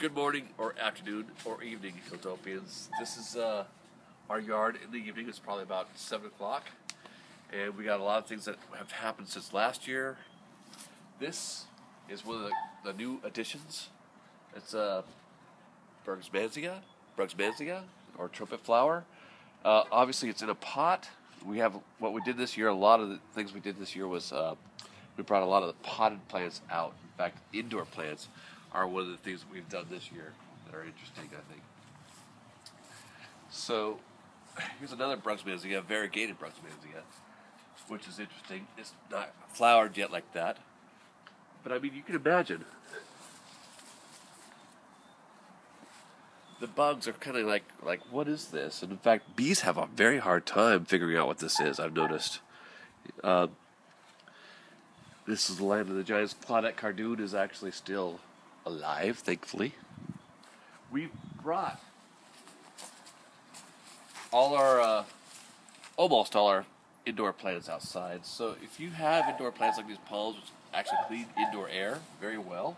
Good morning, or afternoon, or evening, hilltopians. This is our yard in the evening. It's probably about 7 o'clock, and we got a lot of things that have happened since last year. This is one of the new additions. It's Bergsmansia, or trumpet flower. Obviously, it's in a pot. We have what we did this year. A lot of the things we did this year was we brought a lot of the potted plants out. In fact, indoor plants are one of the things that we've done this year that are interesting, I think. So, here's another Bergsmansia, variegated Bergsmansia, which is interesting. It's not flowered yet like that, but I mean, you can imagine. The bugs are kind of like, what is this? And in fact, bees have a very hard time figuring out what this is, I've noticed. This is the land of the giants. Claudette Cardoon is actually still alive, thankfully. We brought all our, almost all our indoor plants outside. So if you have indoor plants like these palms, which actually clean indoor air very well,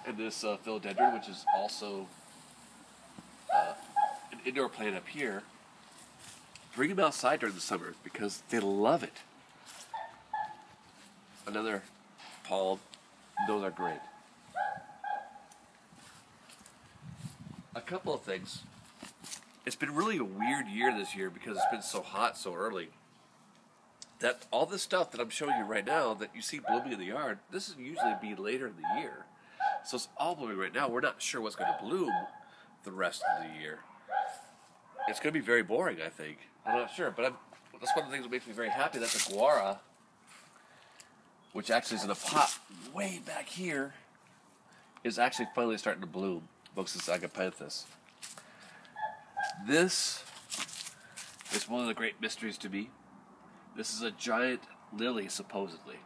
and this philodendron, which is also an indoor plant up here, bring them outside during the summer because they love it. Another palm, those are great. A couple of things. It's been really a weird year this year because it's been so hot so early. That all this stuff that I'm showing you right now that you see blooming in the yard, this is usually be later in the year. So it's all blooming right now. We're not sure what's going to bloom the rest of the year. It's going to be very boring, I think. I'm not sure, but that's one of the things that makes me very happy that the guara, which actually is in a pot way back here, is actually finally starting to bloom amongst this agapanthus. This is one of the great mysteries to me. This is a giant lily, supposedly.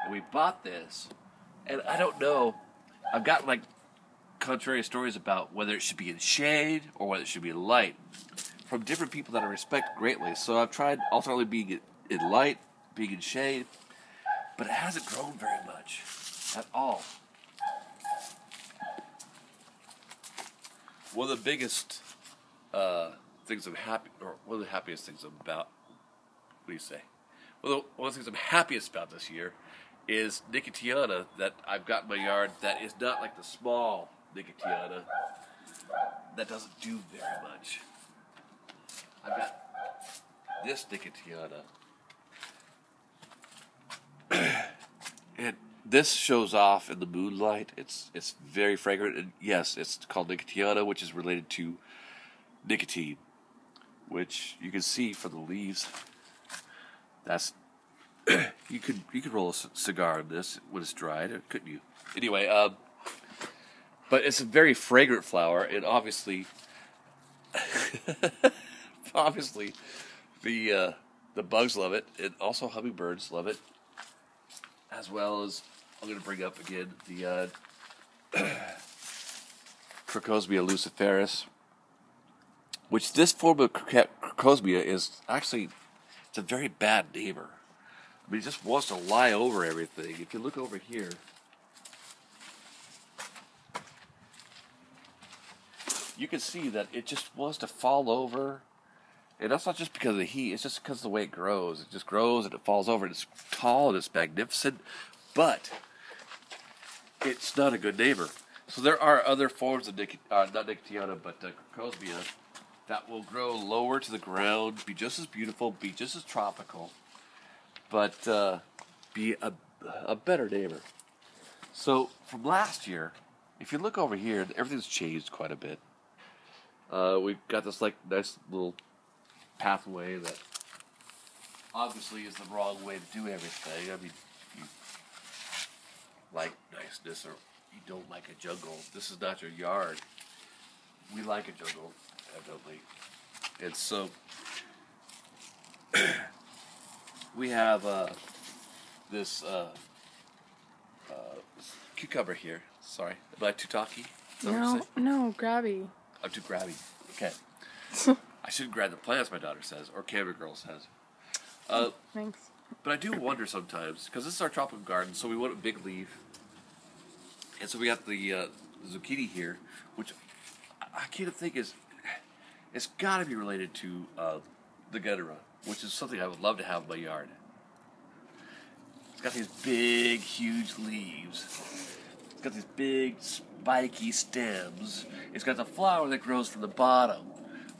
And we bought this, and I don't know. I've gotten contrary stories about whether it should be in shade or whether it should be in light from different people that I respect greatly. So I've tried alternately being in light, being in shade, but it hasn't grown very much at all. One of the biggest things I'm happy, or one of the happiest things about, what do you say? Well, one of the things I'm happiest about this year is Nicotiana that I've got in my yard that is not like the small Nicotiana that doesn't do very much. I've got this Nicotiana. And this shows off in the moonlight. It's very fragrant, and yes, it's called Nicotiana, which is related to nicotine, which you can see from the leaves. That's you could roll a cigar in this when it's dried, couldn't you? Anyway, but it's a very fragrant flower, and obviously, the bugs love it, and also hummingbirds love it. As well as, I'm going to bring up again the Crocosmia luciferis, which this form of Crocosmia is actually, it's a very bad neighbor. I mean, it just wants to lie over everything. If you look over here, you can see that it just wants to fall over. And that's not just because of the heat, it's just because of the way it grows. It just grows and it falls over, and it's tall and it's magnificent, but it's not a good neighbor. So there are other forms of, not Nicotiana, but Crocosmia, that will grow lower to the ground, be just as beautiful, be just as tropical, but be a better neighbor. So from last year, if you look over here, everything's changed quite a bit. We've got this nice little pathway that obviously is the wrong way to do everything. I mean, you like niceness or you don't like a jungle. This is not your yard. We like a jungle, evidently. And so we have this cucumber here. Sorry, am I too talky? No, grabby. I'm too grabby. Okay. I shouldn't grab the plants, my daughter says, or Camera Girl says. Thanks. But I do wonder sometimes, because this is our tropical garden, so we want a big leaf. And so we got the zucchini here, which I can't think it's got to be related to the guttera, which is something I would love to have in my yard. It's got these big, huge leaves. It's got these big, spiky stems. It's got the flower that grows from the bottom,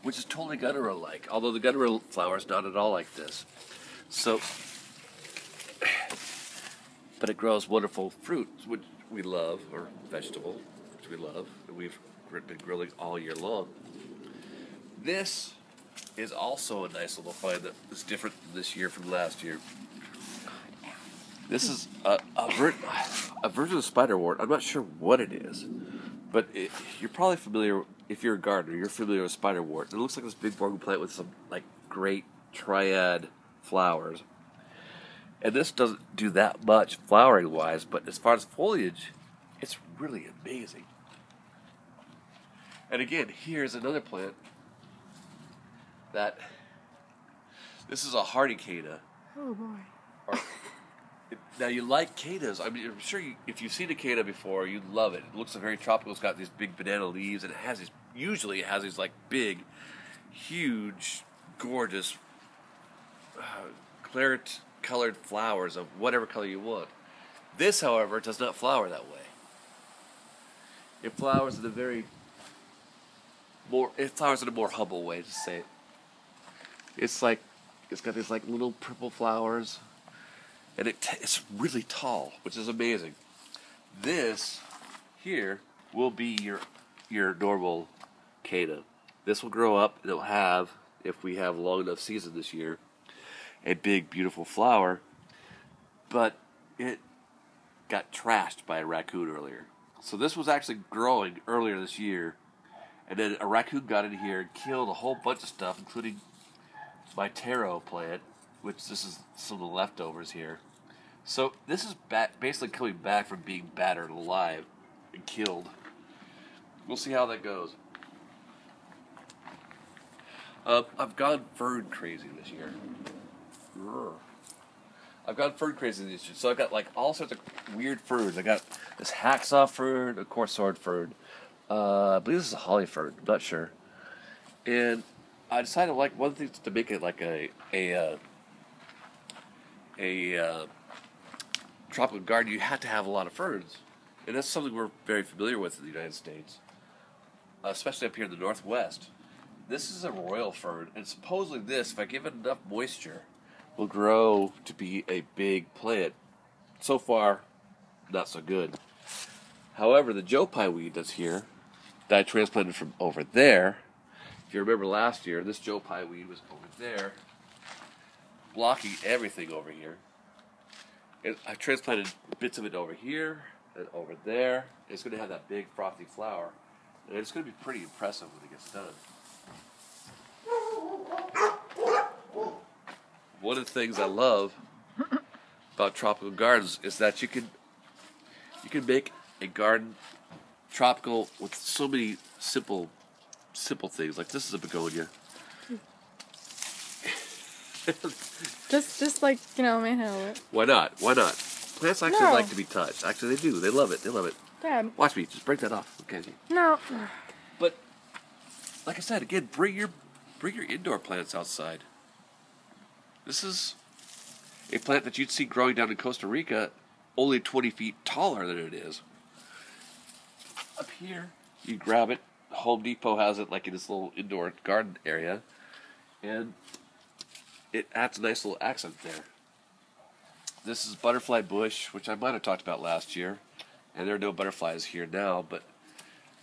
which is totally guttera-like, although the guttera flower is not at all like this. So, but it grows wonderful fruits, which we love, or vegetables, which we love, and we've been grilling all year long. This is also a nice little find that is different this year from last year. This is a version of spiderwort. I'm not sure what it is, but you're probably familiar, if you're a gardener, you're familiar with spiderwort. It looks like this big boring plant with some like great triad flowers. And this doesn't do that much flowering-wise, but as far as foliage, it's really amazing. And again, here's another plant that, this is a hardy cana. Oh boy. Now you like canas. I mean, I'm sure if you've seen a cana before, you love it. It looks very tropical. It's got these big banana leaves, and usually it has these like big, huge, gorgeous, claret-colored flowers of whatever color you want. This, however, does not flower that way. It flowers in a more humble way, to say it. It's got these like little purple flowers. And it's really tall, which is amazing. This here will be your normal cana. This will grow up, and it'll have, if we have long enough season this year, a big, beautiful flower. But it got trashed by a raccoon earlier. So this was actually growing earlier this year, and then a raccoon got in here and killed a whole bunch of stuff, including my taro plant, which this is some of the leftovers here. So this is basically coming back from being battered alive and killed. We'll see how that goes. I've gone fern crazy this year. So I've got like all sorts of weird ferns. I got this hacksaw fern, a coarse sword fern. I believe this is a holly fern. I'm not sure. And I decided like one thing to make it like a tropical garden, you have to have a lot of ferns. And that's something we're very familiar with in the United States, especially up here in the Northwest. This is a royal fern, and supposedly this, if I give it enough moisture, will grow to be a big plant. So far, not so good. However, the Joe Pye weed that's here, that I transplanted from over there, if you remember last year, this Joe Pye weed was over there, blocking everything over here. And I transplanted bits of it over here and over there. It's going to have that big frothy flower. And it's going to be pretty impressive when it gets done. One of the things I love about tropical gardens is that you can make a garden tropical with so many simple things. Like this is a begonia. Just like, manhandle it. Why not? Plants actually like to be touched. Actually, they do. They love it. Dad. Watch me. Just break that off, okay? No. But, like I said, again, bring your indoor plants outside. This is a plant that you'd see growing down in Costa Rica, only 20 feet taller than it is. Up here, you grab it. Home Depot has it like in this little indoor garden area, and it adds a nice little accent there. This is butterfly bush, which I might have talked about last year, and there are no butterflies here now, but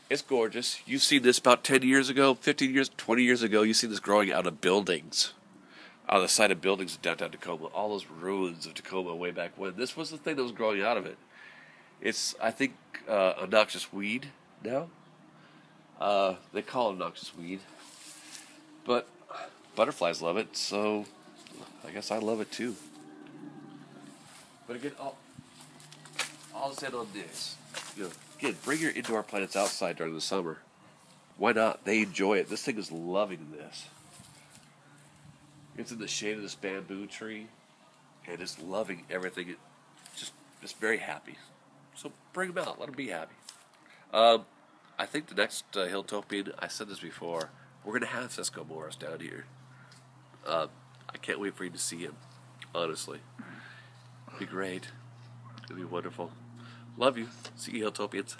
it's gorgeous. You've seen this about 10 years ago, 15 years, 20 years ago. You've seen this growing out of buildings, on the side of buildings in downtown Tacoma, all those ruins of Tacoma way back when. This was the thing that was growing out of it. It's, I think, a noxious weed now. They call it a noxious weed, but butterflies love it, so I guess I love it too. But again, I'll say on this. Again, bring your indoor plants outside during the summer. Why not? They enjoy it. This thing is loving this. It's in the shade of this bamboo tree, and it's loving everything. It's very happy. So bring them out. Let them be happy. I think the next hilltopian, I said this before, we're going to have Cisco Morris down here. I can't wait for you to see him, honestly. It'll be great. It'll be wonderful. Love you. See you, hilltopians.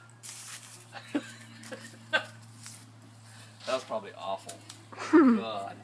That was probably awful. God.